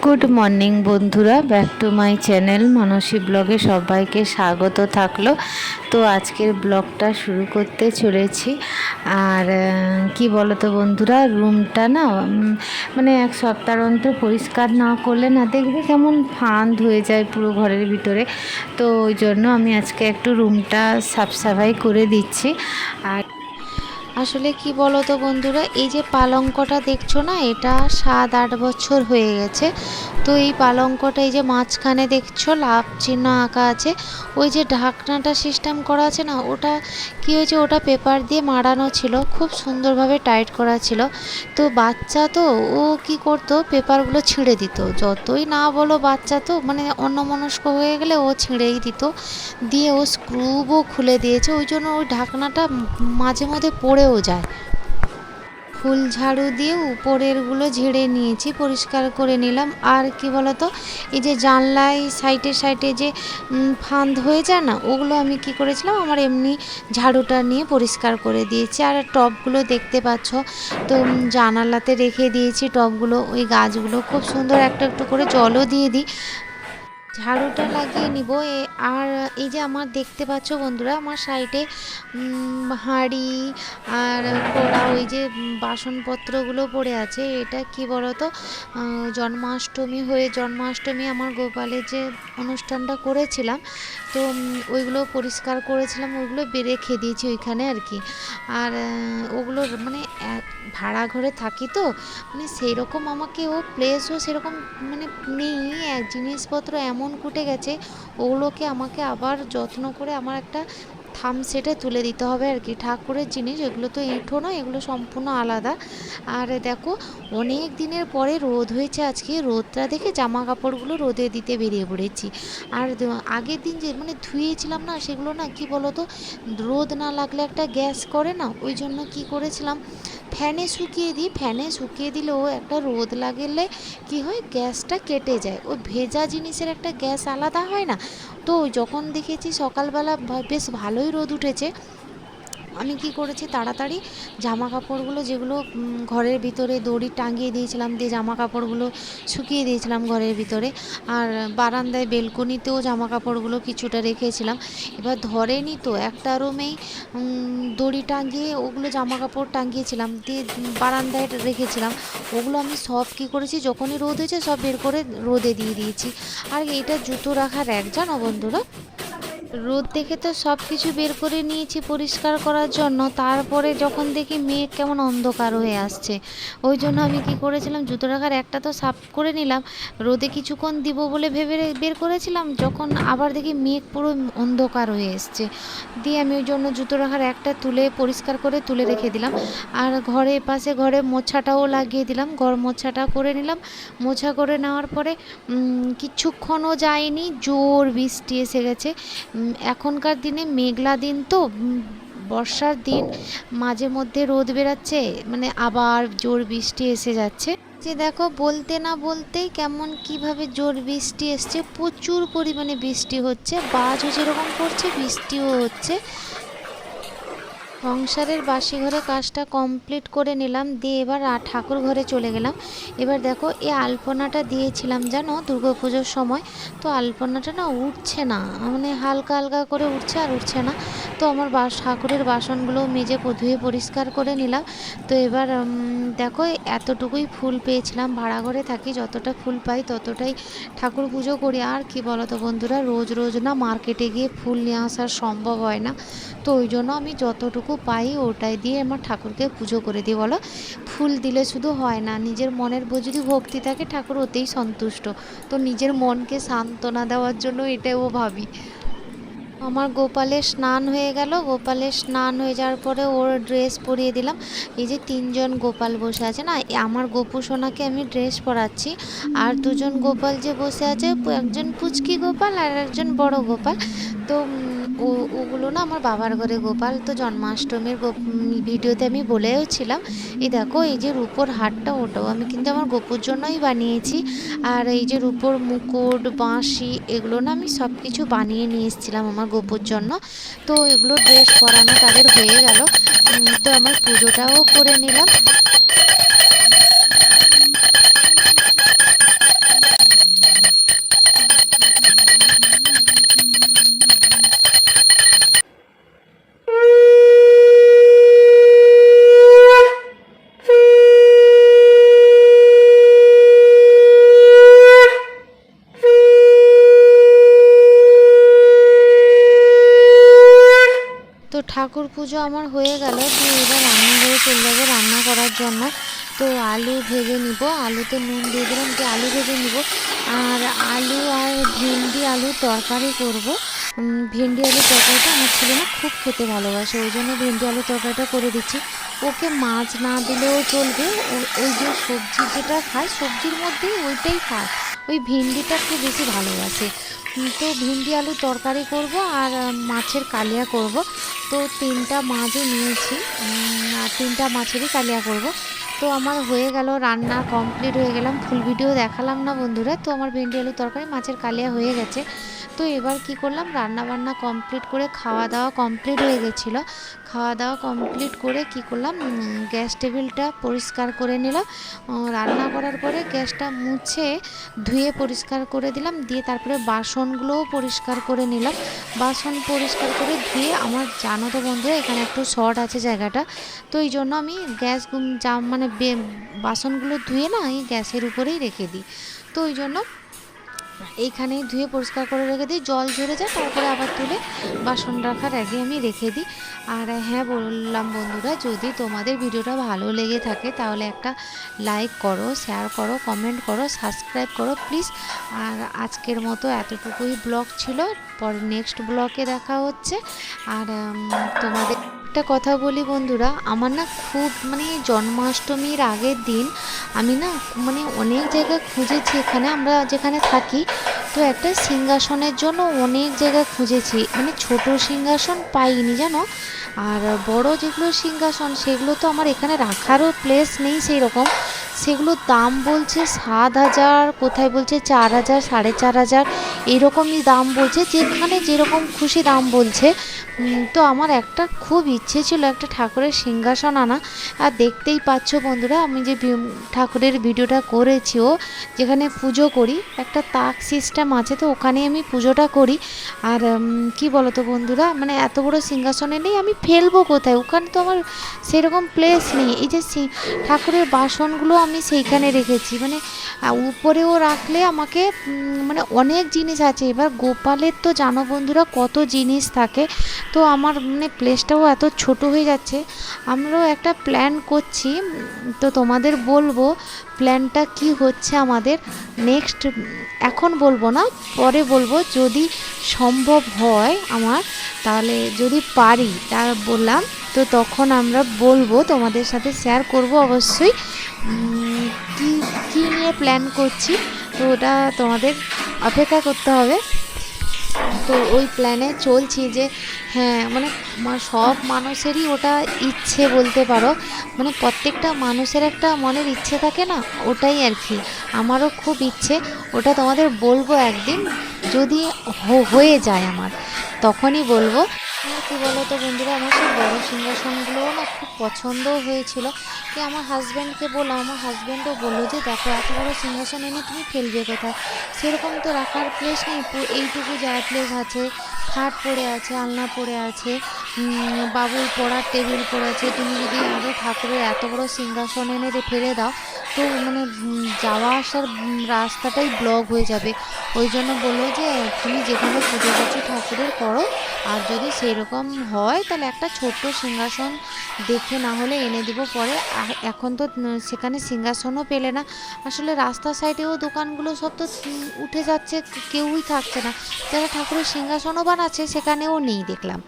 Good morning বন্ধুরা, back to my channel মানসী ব্লগে সবাইকে স্বাগত থাকলো। তো আজকের ব্লগটা শুরু করতে চলেছি। আর কি বলো তো বন্ধুরা, রুমটা না মানে এক সপ্তাহ অন্তর পরিষ্কার না করলে না দেখবে কেমন ফাঁদ হয়ে যায় পুরো ঘরের ভিতরে। তো ওই জন্য আমি আজকে একটু রুমটা সাফ সাফাই করে দিচ্ছি। আর আসলে কি বলো তো বন্ধুরা, এই যে পালঙ্কটা দেখছো না, এটা 7-8 বছর হয়ে গেছে। তো এই পালঙ্কটা এই যে মাঝখানে দেখছো লাভ চিহ্ন আঁকা আছে, ওই যে ঢাকনাটা সিস্টেম করা আছে না, ওটা কি হয়েছে, ওটা পেপার দিয়ে মাড়ানো ছিল, খুব সুন্দরভাবে টাইট করা ছিল। তো বাচ্চা তো ও কি করতো, পেপারগুলো ছিঁড়ে দিত। যতই না বলো, বাচ্চা তো মানে অন্যমনস্ক হয়ে গেলে ও ছিঁড়েই দিত। দিয়ে ও স্ক্রুও খুলে দিয়েছে, ওই জন্য ওই ঢাকনাটা মাঝে মধ্যে পড়েও যায়। ফুল ঝাড়ু দিয়ে উপরেরগুলো ঝেড়ে নিয়েছি, পরিষ্কার করে নিলাম। আর কি বলতো, এই যে জানলায় সাইডে সাইডে যে ফাঁদ হয়ে যায় না, ওগুলো আমি কি করেছিলাম, আমার এমনি ঝাড়ুটা নিয়ে পরিষ্কার করে দিয়েছি। আর টবগুলো দেখতে পাচ্ছ, তো জানালাতে রেখে দিয়েছি টবগুলো। ওই গাছগুলো খুব সুন্দর একটু একটু করে জলও দিয়ে দিই। ঝাড়ুটা লাগিয়ে নিব। আর এই যে আমার দেখতে পাচ্ছ বন্ধুরা, আমার সাইডে হাঁড়ি আর কড়া, ওই যে বাসনপত্রগুলো পড়ে আছে। এটা কি বলতো, জন্মাষ্টমী আমার গোপালের যে অনুষ্ঠানটা করেছিলাম, তো ওইগুলো পরিষ্কার করেছিলাম, ওইগুলো রেখে দিয়েছি ওইখানে আর কি। আর ওগুলো মানে ভাড়া ঘরে থাকি তো, মানে সেই রকম আমাকে ও প্লেসও সেরকম মানে নেই। জিনিসপত্র এমন কুটে গেছে, ওগুলোকে আমাকে আবার যত্ন করে আমার একটা থাম সেটে তুলে দিতে হবে আর কি। ঠাকুরের জিনিস এগুলো তো এঁঠো নয়, এগুলো সম্পূর্ণ আলাদা। আর দেখো, অনেক দিনের পরে রোদ হয়েছে আজকে, রোদটা দেখে জামা কাপড়গুলো রোদে দিতে বেরিয়ে পড়েছি। আর আগের দিন যে মানে ধুয়েছিলাম না, সেগুলো না কি বলতো, রোদ না লাগলে একটা গ্যাস করে না, ওই জন্য কি করেছিলাম, ফ্যানে শুকিয়ে দিলেও একটা রোদ লাগলে কি হয়, গ্যাসটা কেটে যায়। ওই ভেজা জিনিসের একটা গ্যাস আলাদা হয় না। তো যখন দেখেছি সকালবেলা বেশ ভালোই রোদ উঠেছে, আমি কি করেছি, তাড়াতাড়ি জামা কাপড়গুলো যেগুলো ঘরের ভিতরে দড়ি টাঙিয়ে দিয়েছিলাম, দিয়ে জামা কাপড়গুলো শুকিয়ে দিয়েছিলাম ঘরের ভিতরে। আর বারান্দায় বেলকনিতেও জামা কাপড়গুলো কিছুটা রেখেছিলাম। এবার ধরেনি তো, একটা রুমেই দড়ি টাঙিয়ে ওগুলো জামা কাপড় টাঙিয়েছিলাম, দিয়ে বারান্দায় রেখেছিলাম। ওগুলো আমি সব কি করেছি, যখনই রোদ হয়েছে সব বের করে রোদে দিয়ে দিয়েছি। আর এটা জুতো রাখার এক, জানো বন্ধুরা, রোদ দেখে তো সব কিছু বের করে নিয়েছি পরিষ্কার করার জন্য। তারপরে যখন দেখি মেঘ কেমন অন্ধকার হয়ে আসছে, ওই জন্য আমি কি করেছিলাম, জুতো রাখার একটা তো সাফ করে নিলাম, রোদে কিছুক্ষণ দিব বলে ভেবে বের করেছিলাম। যখন আবার দেখি মেঘ পুরো অন্ধকার হয়ে এসছে, দিয়ে আমি ওই জন্য জুতো রাখার একটা তুলে পরিষ্কার করে তুলে রেখে দিলাম। আর ঘরে মোছাটাও লাগিয়ে দিলাম, ঘর মোছাটা করে নিলাম। মোছা করে নেওয়ার পরে কিছুক্ষণও যায়নি, জোর বৃষ্টি এসে গেছে। এখনকার দিনে মেঘলা দিন তো, বর্ষার দিন, মাঝে মধ্যে রোদ বেরাচ্ছে, মানে আবার জোর বৃষ্টি এসে যাচ্ছে। যে দেখো, বলতে না বলতেই কেমন কিভাবে জোর বৃষ্টি এসছে, প্রচুর পরিমাণে বৃষ্টি হচ্ছে, বাজও যেরকম পড়ছে বৃষ্টিও হচ্ছে। সংসারের বাসি ঘরে কাজটা কমপ্লিট করে নিলাম, দিয়ে এবার ঠাকুর ঘরে চলে গেলাম। এবার দেখো, এই আলপনাটা দিয়েছিলাম জানো দুর্গাপুজোর সময়, তো আলপনাটা না উঠছে না, মানে হালকা হালকা করে উঠছে আর উঠছে না। তো আমার ঠাকুরের বাসনগুলো মেজে ধুয়ে পরিষ্কার করে নিলাম। তো এবার দেখো, এতটুকুই ফুল পেয়েছিলাম, ভাড়া ঘরে থাকি, যতটা ফুল পাই ততটাই ঠাকুর পুজো করি। আর কি বলো তো বন্ধুরা, রোজ রোজ না মার্কেটে গিয়ে ফুল নিয়ে আসা সম্ভব হয় না। তো ওই জন্য আমি যতটুকু পাই ওটাই দিয়ে আমার ঠাকুরকে পুজো করে দিই। বলো, ফুল দিলে শুধু হয় না, নিজের মনের যদি ভক্তি থাকে, ঠাকুর ওতেই সন্তুষ্ট। তো নিজের মনকে সান্ত্বনা দেওয়ার জন্য এটাও ভাবি। আমার গোপালের স্নান হয়ে গেল, গোপালের স্নান হয়ে যাওয়ার পরে ওর ড্রেস পরিয়ে দিলাম। এই যে 3জন গোপাল বসে আছে না, আমার গোপু সোনাকে আমি ড্রেস পরাচ্ছি। আর 2জন গোপাল যে বসে আছে, একজন পুচকি গোপাল আর একজন বড় গোপাল। তো ওগুলো না আমার বাবার ঘরে গোপাল। তো জন্মাষ্টমীর ভিডিওতে আমি বলেওছিলাম, এই দেখো, এই যে রূপোর হারটা, ওটাও আমি কিন্তু আমার গোপুর জন্যই বানিয়েছি। আর এই যে রূপোর মুকুট, বাঁশি, এগুলো না আমি সব কিছু বানিয়ে নিয়ে এসেছিলাম আমার গোপুর জন্য। তো এগুলো ড্রেস পরানো তাদের হয়ে গেল। তো আমার পুজোটাও করে নিলাম। ঠাকুর পুজো আমার হয়ে গেল, দিয়ে এবার রান্নাঘরে চলে যাবো রান্না করার জন্য। তো আলু ভেজে নিব, আলুতে নুন দিয়ে দিলাম, দিয়ে আলু ভেজে নিব। আর আলু আর ভেন্ডি আলুর তরকারি করব। ভেন্ডি আলুর তরকারিটা আমার ছেলে না খুব খেতে ভালোবাসে, ওই জন্য ভেন্ডি আলুর তরকারিটা করে দিচ্ছি। ওকে মাছ না দিলেও চলবে, ওই যে সবজি যেটা খায় সবজির মধ্যেই ওইটাই খায়, ওই ভেন্ডিটা একটু বেশি ভালোবাসে। তো ভেন্ডি আলু তরকারি করব আর মাছের কালিয়া করব। তো 3টা মাছই নিয়েছি, আর 3টা মাছেরই কালিয়া করব। তো আমার হয়ে গেল, রান্না কমপ্লিট হয়ে গেলাম, ফুল ভিডিও দেখালাম না বন্ধুরা। তো আমার ভেন্ডি আলু তরকারি মাছের কালিয়া হয়ে গেছে। তো এবার কি করলাম, রান্না বান্না কমপ্লিট করে খাওয়া দাওয়া কমপ্লিট হয়ে গেছিলো। খাওয়া দাওয়া কমপ্লিট করে কি করলাম, গ্যাস টেবিলটা পরিষ্কার করে নিলাম। রান্না করার পরে গ্যাসটা মুছে ধুয়ে পরিষ্কার করে দিলাম, দিয়ে তারপরে বাসনগুলোও পরিষ্কার করে নিলাম। বাসন পরিষ্কার করে ধুয়ে, আমার জানো তো বন্ধুরা এখানে একটু শর্ট আছে জায়গাটা, তো এই জন্য আমি গ্যাস মানে বাসনগুলো ধুয়ে না এই গ্যাসের উপরেই রেখে দিই। তো ওই জন্য এইখানেই ধুয়ে পরিষ্কার করে রেখে দিই, জল ঝরে যায় তারপরে আবার তুলে বাসন রাখার আগে আমি রেখে দিই। আর হ্যাঁ বললাম বন্ধুরা, যদি তোমাদের ভিডিওটা ভালো লেগে থাকে তাহলে একটা লাইক করো, শেয়ার করো, কমেন্ট করো, সাবস্ক্রাইব করো প্লিজ। আর আজকের মতো এতটুকুই ব্লগ ছিল, পরে নেক্সট ব্লগে দেখা হচ্ছে। আর তোমাদের একটা কথা বলি বন্ধুরা, আমার না খুব মানে জন্মাষ্টমীর আগের দিন আমি না মানে অনেক জায়গায় খুঁজেছি, এখানে আমরা যেখানে থাকি তো একটা সিংহাসনের জন্য অনেক জায়গায় খুঁজেছি, মানে ছোট সিংহাসন পাইনি জানো। আর বড় যেগুলো সিংহাসন সেগুলো তো আমার এখানে রাখারও প্লেস নেই সেই রকম, সেগুলোর দাম বলছে 7,000, কোথায় বলছে 4,000, 4,500, এরকমই দাম বলছে, যেখানে যেরকম খুশি দাম বলছে। তো আমার একটা খুব ইচ্ছে ছিল একটা ঠাকুরের সিংহাসন আনা। আর দেখতেই পাচ্ছ বন্ধুরা, আমি যে ঠাকুরের ভিডিওটা করেছি ও যেখানে পুজো করি, একটা তাক সিস্টেম আছে, তো ওখানে আমি পুজোটা করি। আর কি বলতো বন্ধুরা, মানে এত বড় সিংহাসনে নেই, আমি ফেলবো কোথায়, ওখানে তো আমার সেরকম প্লেস নেই। এই যে ঠাকুরের বাসনগুলো আমি সেইখানে রেখেছি, মানে উপরেও রাখলে আমাকে মানে অনেক জিনিস আছে। এবার গোপালের তো জানো বন্ধুরা কত জিনিস থাকে, তো আমার মানে প্লেসটাও এত ছোট হয়ে যাচ্ছে। আমরাও একটা প্ল্যান করছি, তো তোমাদের বলবো প্ল্যানটা কি হচ্ছে আমাদের নেক্সট, এখন বলবো না, পরে বলবো যদি সম্ভব হয় আমার, তাহলে যদি পারি তা বললাম, তো তখন আমরা বলবো, তোমাদের সাথে শেয়ার করব অবশ্যই কি কি নিয়ে প্ল্যান করছি। তো ওটা তোমাদের অপেক্ষা করতে হবে। তো ওই প্ল্যানে চলছি যে হ্যাঁ মানে সব মানুষেরই ওটা ইচ্ছে বলতে পারো, মানে প্রত্যেকটা মানুষের একটা মনের ইচ্ছে থাকে না, ওটাই আর কি আমারও খুব ইচ্ছে। ওটা তোমাদের বলবো একদিন, যদি হয়ে যায় আমার তখনই বলবো। আর কী বলো তো বন্ধুরা, আমার সেই বড়ো সিংহাসনগুলোও না খুব পছন্দও হয়েছিল, কি আমার হাজব্যান্ডকে বললাম, আমার হাজব্যান্ডও বললো যে দেখো এত বড়ো সিংহাসন এনে তুমি ফেলবে কোথায়, সেরকম তো রাখার প্লেস নেই, এইটুকু যা প্লেস আছে, খাট পড়ে আছে, আলনা পড়ে আছে, বাবুর পড়ার টেবিল পড়ে আছে, তুমি যদি আরও ঠাকুরের এত বড় সিংহাসন এনে ফেলে দাও তো মানে যাওয়া আসার রাস্তাটাই ব্লক হয়ে যাবে। ওই জন্য বললো যে তুমি যেখানে পুজো করছো ঠাকুরের করো, আর যদি সেরকম হয় তাহলে একটা ছোট্ট সিংহাসন দেখে না হলে এনে দিব পরে। এখন তো সেখানে সিংহাসনও পেলে না, আসলে রাস্তার সাইডেও দোকানগুলো সব তো উঠে যাচ্ছে, কেউই থাকছে না, যারা ঠাকুরের সিংহাসনও বানাচ্ছে সেখানেও নেই দেখলাম।